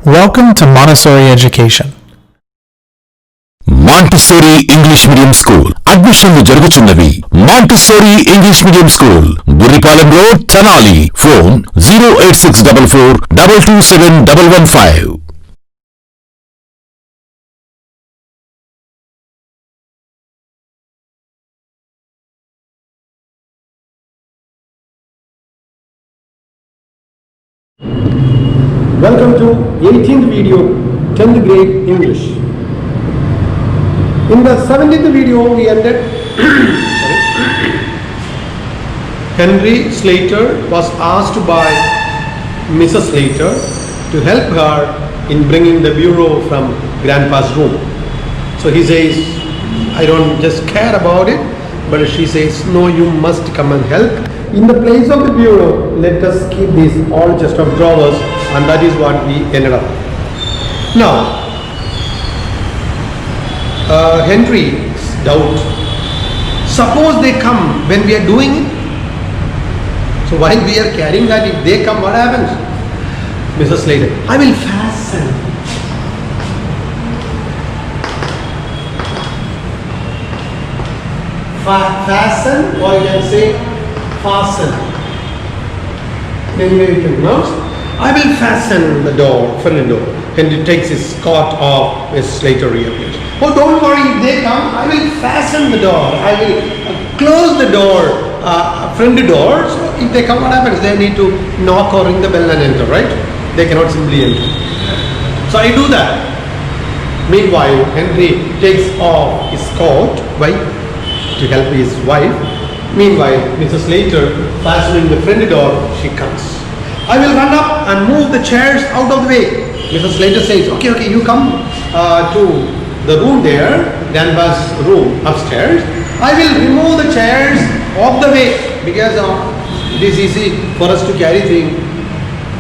Welcome to Montessori Education. Montessori English Medium School. Admissionlu జరుగుతున్నవి. Montessori English Medium School, Burripalam Road, Tenali. Phone 08644 227 115. Welcome to 18th video, 10th grade English. In the 17th video we ended Henry Slater was asked by Mrs. Slater to help her in bringing the bureau from Grandpa's room. So he says, I don't just care about it, but she says, no, you must come and help. In the place of the bureau, let us keep these all chest of drawers, and that is what we ended up. Now, Henry's doubt. Suppose they come when we are doing it. So while we are carrying that, if they come, what happens? Mrs. Slater, I will fasten. Fasten, or you can say fasten. Then you can pronounce. I will fasten the door, front door. Henry takes his coat off. Mrs. Slater reappears. Oh, don't worry, if they come, I will fasten the door. I will close the door, front door. So if they come, what happens? They need to knock or ring the bell and enter, right? They cannot simply enter. So I do that. Meanwhile, Henry takes off his coat. Why? To help his wife. Meanwhile, Mrs. Slater fastening the front door, she comes. I will run up and move the chairs out of the way. Mrs. Slater says, okay, you come to the room there, Grandpa's room upstairs. I will remove the chairs off the way because it is easy for us to carry things.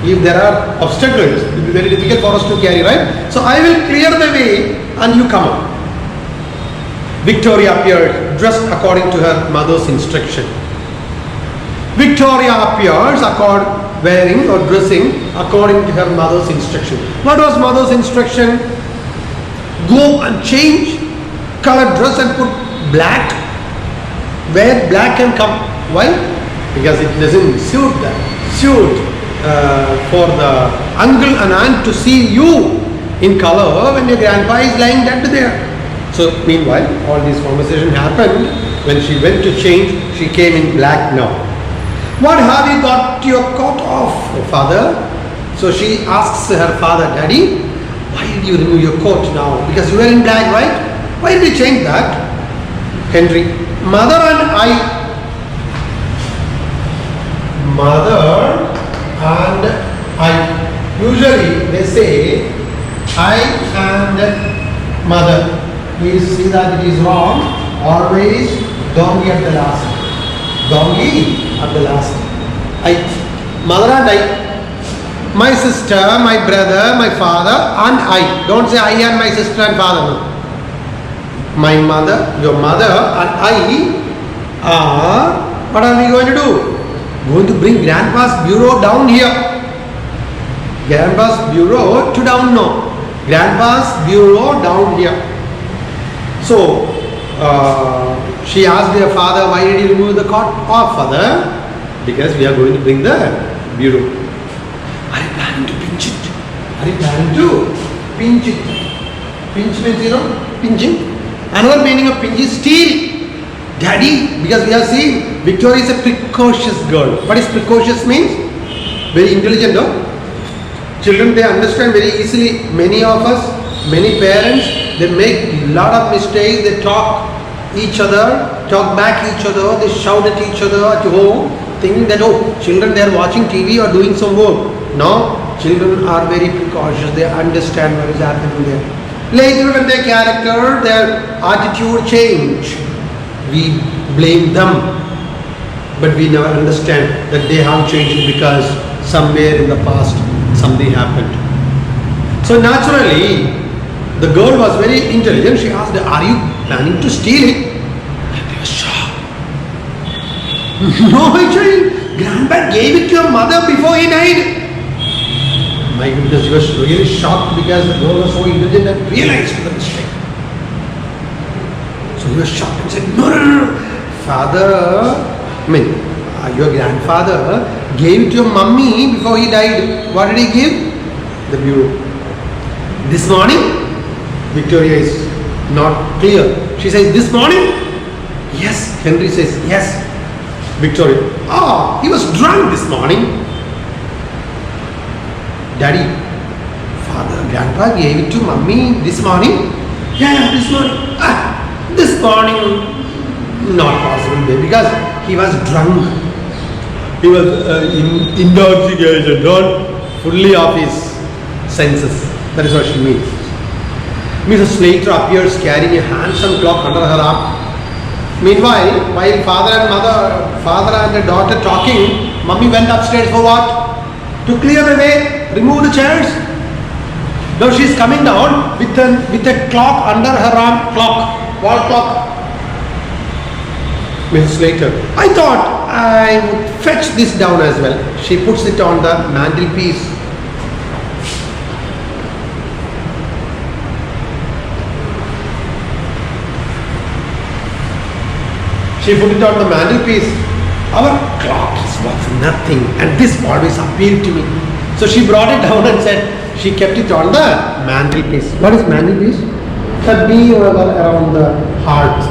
If there are obstacles, it will be very difficult for us to carry, right? So I will clear the way and you come up. Victoria appeared dressed according to her mother's instruction. Victoria appears wearing or dressing according to her mother's instruction. What was mother's instruction? Go and change color dress and put black. Wear black and come. Why? Because it doesn't suit for the uncle and aunt to see you in color when your grandpa is lying dead there. So meanwhile, all this conversation happened. When she went to change, she came in black now. What have you got your coat off, father? So she asks her father, Daddy, why did you remove your coat now? Because you were in black, right? Why did you change that? Henry, mother and I. Usually they say I and mother. Please see that it is wrong. Always donkey at the last. Donkey at the last. Mother and I. My sister, my brother, my father and I. Don't say I and my sister and father. No. My mother, your mother and I are, what are we going to do? Going to bring Grandpa's bureau down here. Grandpa's bureau to down now. Grandpa's bureau down here. So, she asked her father, why did you remove the cot off, father? Because we are going to bring the bureau. Are you planning to pinch it? Are you planning to pinch it? Pinch means, pinching. Another meaning of pinch is steal. Daddy, because we are seeing Victoria is a precocious girl. What is precocious means? Very intelligent, no? Children, they understand very easily. Many of us, many parents, they make lot of mistakes. They talk back each other. They shout at each other at home, thinking that, children, they are watching TV or doing some work. No, children are very precautious. They understand what is happening there. Later when their character, their attitude change, we blame them. But we never understand that they have changed because somewhere in the past something happened. So naturally, the girl was very intelligent. She asked, are you planning to steal it? And they were shocked. No, actually, Grandpa gave it to your mother before he died. My goodness, he was really shocked because the girl was so intelligent and realized the mistake. So he was shocked and said, no, no, no, no. Father, your grandfather gave it to your mummy before he died. What did he give? The bureau. This morning? Victoria is not clear. She says, this morning? Yes. Henry says, yes. Victoria, he was drunk this morning. Daddy, father, grandpa gave it to mummy this morning? Yeah, this morning. This morning, not possible, baby, because he was drunk. He was intoxicated, not fully off his senses. That is what she means. Mrs. Slater appears carrying a handsome clock under her arm. Meanwhile, while father and the daughter talking, mummy went upstairs for what? To clear the way, remove the chairs. Now she is coming down with a clock under her arm, wall clock. Mrs. Slater, I thought I would fetch this down as well. She puts it on the mantelpiece. She put it on the mantelpiece. Our clock is worth nothing and this always appealed to me. So she brought it down and said she kept it on the mantelpiece. What is mantelpiece? That be around the hearth,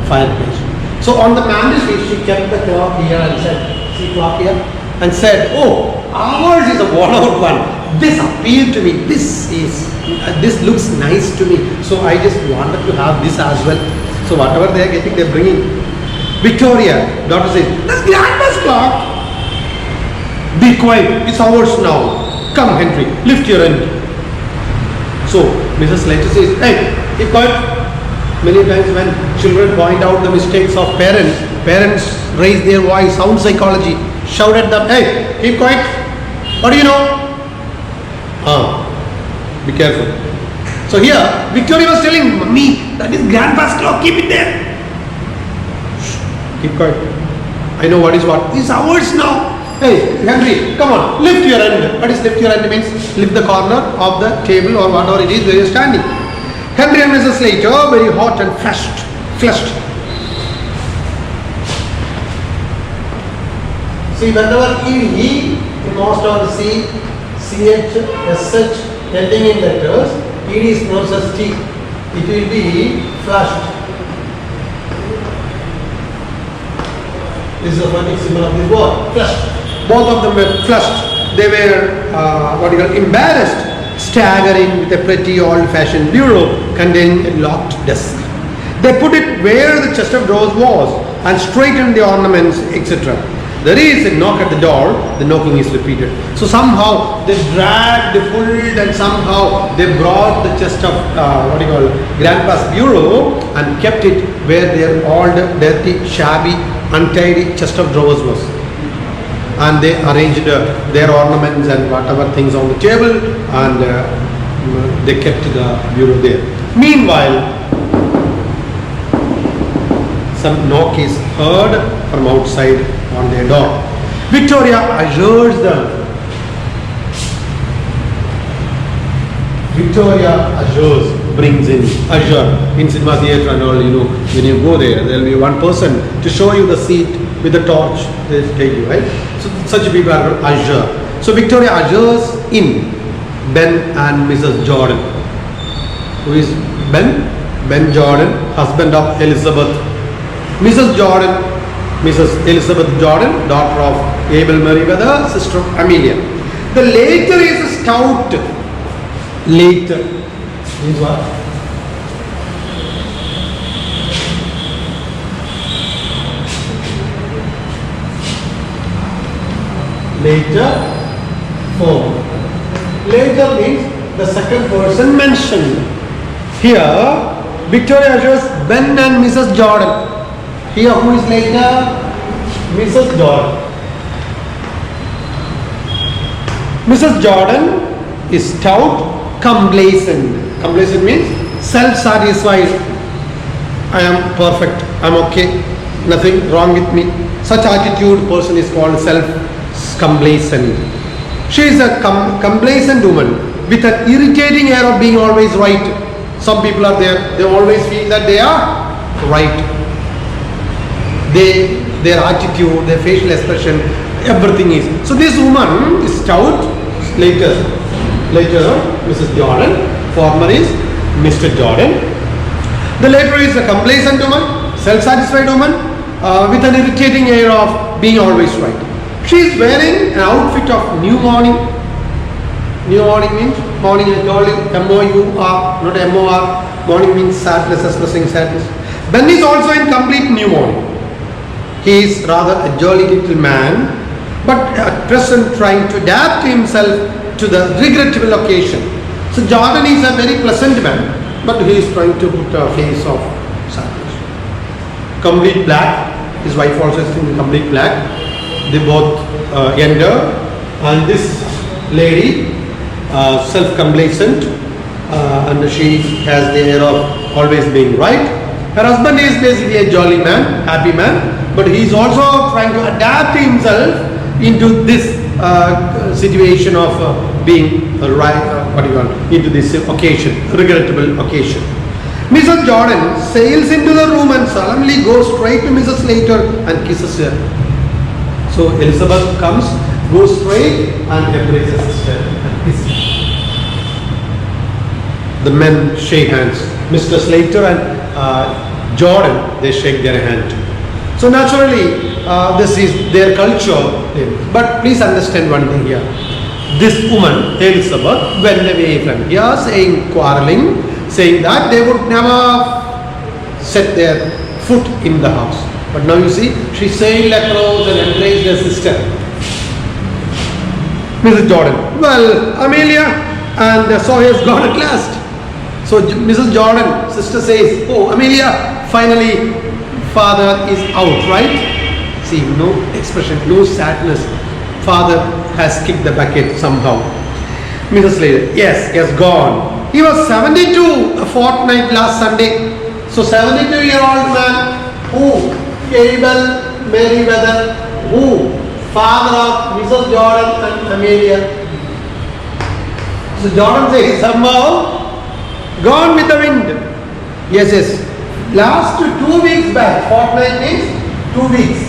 fireplace. So on the mantelpiece she kept the clock here and said, see clock here? And said, oh, ours is a worn out one. This appealed to me. This looks nice to me. So I just wanted to have this as well. So whatever they are getting, they are bringing. Victoria, daughter says, that's grandma's clock. Be quiet, it's ours now. Come Henry, lift your end. So Mrs. Slater says, hey, keep quiet. Many times when children point out the mistakes of parents raise their voice, sound psychology, shout at them, hey, keep quiet. What do you know? Be careful. So here, Victoria was telling, Mommy, that is grandpa's clock, keep it there. Keep quiet. I know what is what. It's ours now. Hey, Henry, come on, lift your end. What is lift your end means? Lift the corner of the table or whatever it is where you are standing. Henry and Mrs. Slater, very hot and flushed. See, whenever E, you most of the C, CH, SH, ending in letters, ED is pronounced as T. It will be flushed. This is a phonetic symbol of this word, flushed. Both of them were flushed. They were, embarrassed, staggering with a pretty old-fashioned bureau containing a locked desk. They put it where the chest of drawers was and straightened the ornaments, etc. There is a knock at the door. The knocking is repeated. So somehow they dragged, they pulled, and somehow they brought the chest of grandpa's bureau and kept it where their old, dirty, shabby, untidy chest of drawers was. And they arranged their ornaments and whatever things on the table, and they kept the bureau there. Meanwhile, some knock is heard from outside on their door. Victoria assures them. Brings in, assure. In cinema theatre and all, when you go there will be one person to show you the seat with the torch. They take you, right? So such people are assure. So Victoria assures in Ben and Mrs. Jordan. Who is Ben? Ben Jordan, husband of Elizabeth. Mrs. Jordan, Mrs. Elizabeth Jordan, daughter of Abel Meriwether, sister of Amelia. The later is a stout. Later means what? Later form. Later means the second person mentioned. Here, Victoria assures Ben and Mrs. Jordan. Here, who is later? Mrs. Jordan. Mrs. Jordan is stout, complacent. Complacent means self-satisfied. I am perfect. I am okay. Nothing wrong with me. Such attitude person is called self-complacent. She is a complacent woman with an irritating air of being always right. Some people are there, they always feel that they are right. Their attitude, their facial expression, everything is. So this woman is stout, later Mrs. Jordan, former is Mr. Jordan. The later is a complacent woman, self-satisfied woman with an irritating air of being always right. She is wearing an outfit of new morning. New morning means morning is only M-O-U-R, not M-O-R. Morning means sadness, expressing sadness. Ben is also in complete new morning. He is rather a jolly little man, but at present trying to adapt himself to the regrettable occasion. So Jordan is a very pleasant man, but he is trying to put a face of sadness. Complete black. His wife also is in complete black. They both enter, and this lady, self-complacent, and she has the air of always being right. Her husband is basically a jolly man, happy man, but he is also trying to adapt himself into this situation of being into this occasion, regrettable occasion. Mrs. Jordan sails into the room and solemnly goes straight to Mrs. Slater and kisses her. So Elizabeth comes, goes straight and embraces sister and kisses her. The men shake hands. Mr. Slater and Jordan, they shake their hand. So naturally, this is their culture. But please understand one thing here. This woman, Elizabeth, went away from here, saying, quarreling, saying that they would never set their foot in the house. But now you see, she sailed across and embraced her sister, Mrs. Jordan. Well, Amelia, and so he has gone at last. So Mrs. Jordan, sister says, oh, Amelia, finally father is out, right? See, no expression, no sadness. Father has kicked the bucket somehow. Mrs. Slater, yes, he has gone. He was 72 a fortnight last Sunday. So 72-year-old man, who? Abel Merriweather, who? Father of Mrs. Jordan and Amelia. So Jordan says, somehow gone with the wind. Yes. Last 2 weeks back, fortnight means 2 weeks.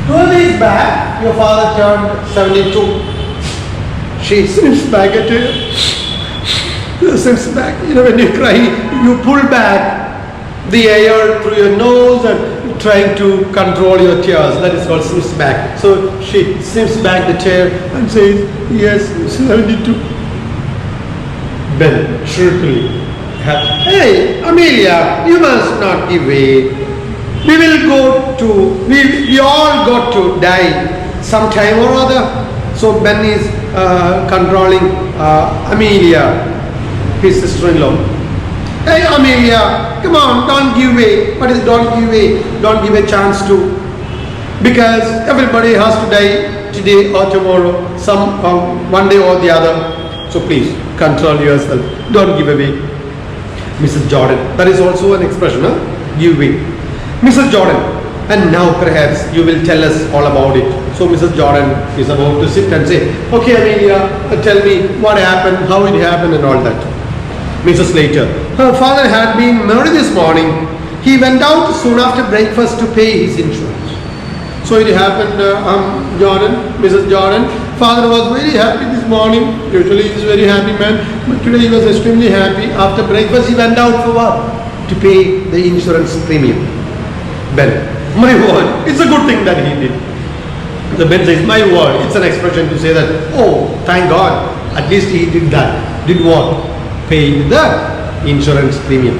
2 weeks back, your father turned 72. She slips back at her. Slips back. You know, when you cry, you pull back the air through your nose and trying to control your tears. That is called slips back. So she slips back the chair and says, yes, 72. Ben shrilly, hey, Amelia, you must not give way. We all got to die sometime or other. So Ben is controlling Amelia, his sister-in-law. Hey Amelia, come on, don't give way. What is don't give way? Don't give a chance to. Because everybody has to die today or tomorrow, one day or the other. So please, control yourself. Don't give away. Mrs. Jordan, that is also an expression, give way. Mrs. Jordan, and now perhaps you will tell us all about it. So Mrs. Jordan is about to sit and say, okay Amelia, tell me what happened, how it happened and all that. Mrs. Slater, her father had been married this morning. He went out soon after breakfast to pay his insurance. So it happened, Jordan, Mrs. Jordan, father was very happy this morning. Usually he is a very happy man, but today he was extremely happy. After breakfast he went out for what? To pay the insurance premium. Ben, my word, it's a good thing that he did. The Ben says, my word, it's an expression to say that, oh, thank God, at least he did that. Did what? Paid the insurance premium.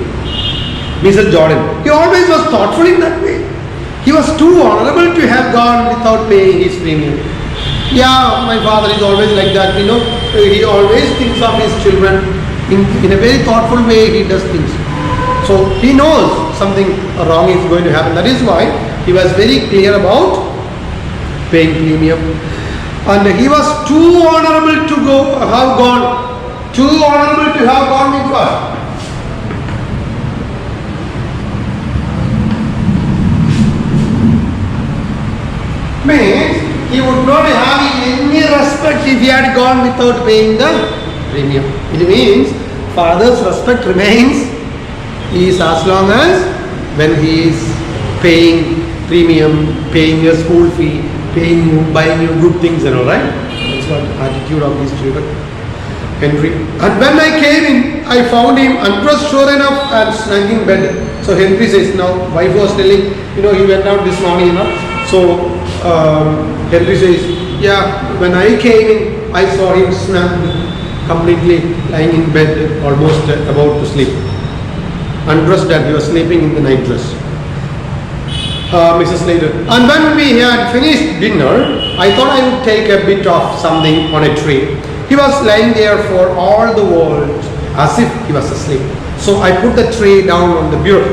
Mrs. Jordan, he always was thoughtful in that way. He was too honorable to have gone without paying his premium. Yeah, my father is always like that, you know. He always thinks of his children in a very thoughtful way. He does things. So he knows something wrong is going to happen. That is why he was very clear about paying premium. And he was too honorable to have gone. Too honorable to have gone with what? Means he would not have any respect if he had gone without paying the premium. It means father's respect remains is as long as when he is paying premium, paying your school fee, paying you, buying you good things and all, right? That's what attitude of these children. Henry. And when I came in, I found him undressed sure enough and snug in bed. So Henry says, now wife was telling, he went out this morning, So Henry says, yeah, when I came in, I saw him snug, completely lying in bed, almost about to sleep. Undressed, and he was sleeping in the night dress. Mrs. Slater. And when we had finished dinner, I thought I would take a bit of something on a tray. He was lying there for all the world as if he was asleep. So I put the tray down on the bureau,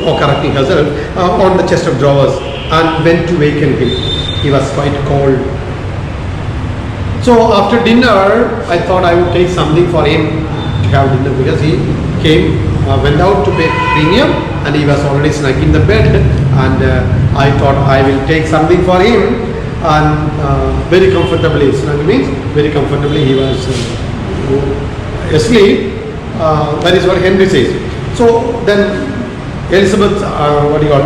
or correcting herself, on the chest of drawers and went to waken him. He was quite cold. So after dinner, I thought I would take something for him to have dinner because he came, went out to pay premium and he was already snug in the bed, and I thought I will take something for him, and very comfortably, snug means very comfortably he was asleep. That is what Henry says. So then Elizabeth,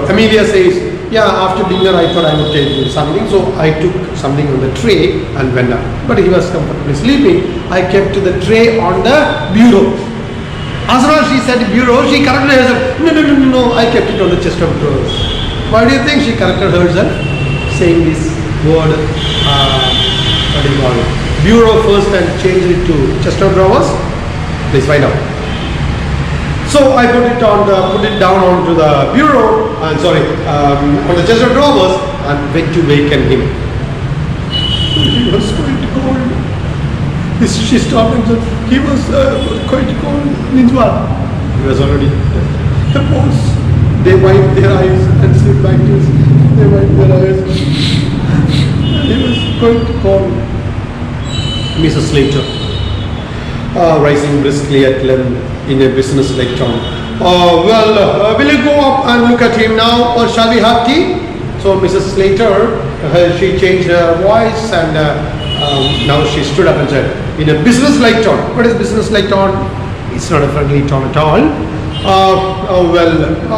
Amelia says, yeah, after dinner I thought I would take something, so I took something on the tray and went up. But he was comfortably sleeping. I kept the tray on the bureau. As soon as she said bureau, she corrected herself. No, I kept it on the chest of drawers. Why do you think she corrected herself? Saying this word, bureau first and changed it to chest of drawers. Please find out. So I put it down onto the bureau, on the chest of drawers, and went to waken him. He was quite cold. She stopped and said, he was quite cold. Means what? He was already dead. The boys, they wiped their eyes and sleep like this. They wiped their eyes. He was quite cold. Mrs. Slater, rising briskly at 11 in a business-like tone. Will you go up and look at him now, or shall we have tea? So Mrs. Slater, she changed her voice, and now she stood up and said, in a business-like tone. What is business-like tone? It's not a friendly tone at all.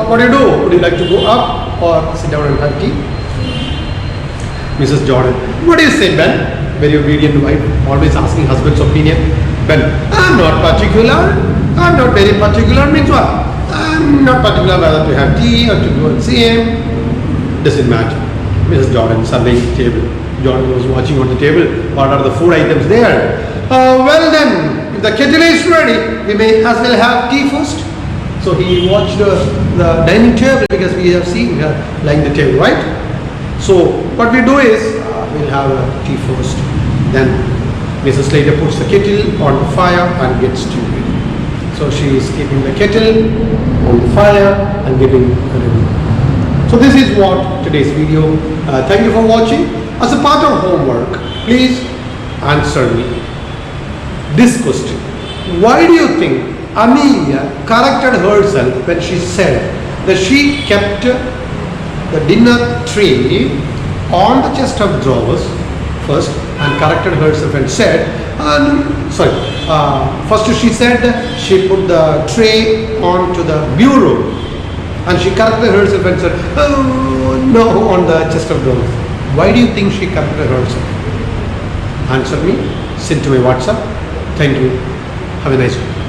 What do you do? Would you like to go up or sit down and have tea? Mrs. Jordan, what do you say, Ben? Very obedient wife, always asking husband's opinion. Ben, I'm not particular. I'm not very particular. Means what? I'm not particular whether to have tea or to go and see him. Doesn't matter. Mrs. Jordan, surveying the table. Jordan was watching on the table. What are the food items there? Well then, if the kettle is ready, we may as well have tea first. So he watched the dining table because we have seen her lying the table, right? So what we do is, we'll have tea first. Then Mrs. Slater puts the kettle on the fire and gets tea ready. So she is keeping the kettle on the fire and getting ready. So this is what today's video. Thank you for watching. As a part of homework, please answer me this question. Why do you think Amelia corrected herself when she said that she kept the dinner tray on the chest of drawers first, and corrected herself and said, first she said she put the tray onto the bureau, and she corrected herself and said, no, on the chest of drawers. Why do you think she corrected herself? Answer me, send to my WhatsApp. Thank you. Have a nice day.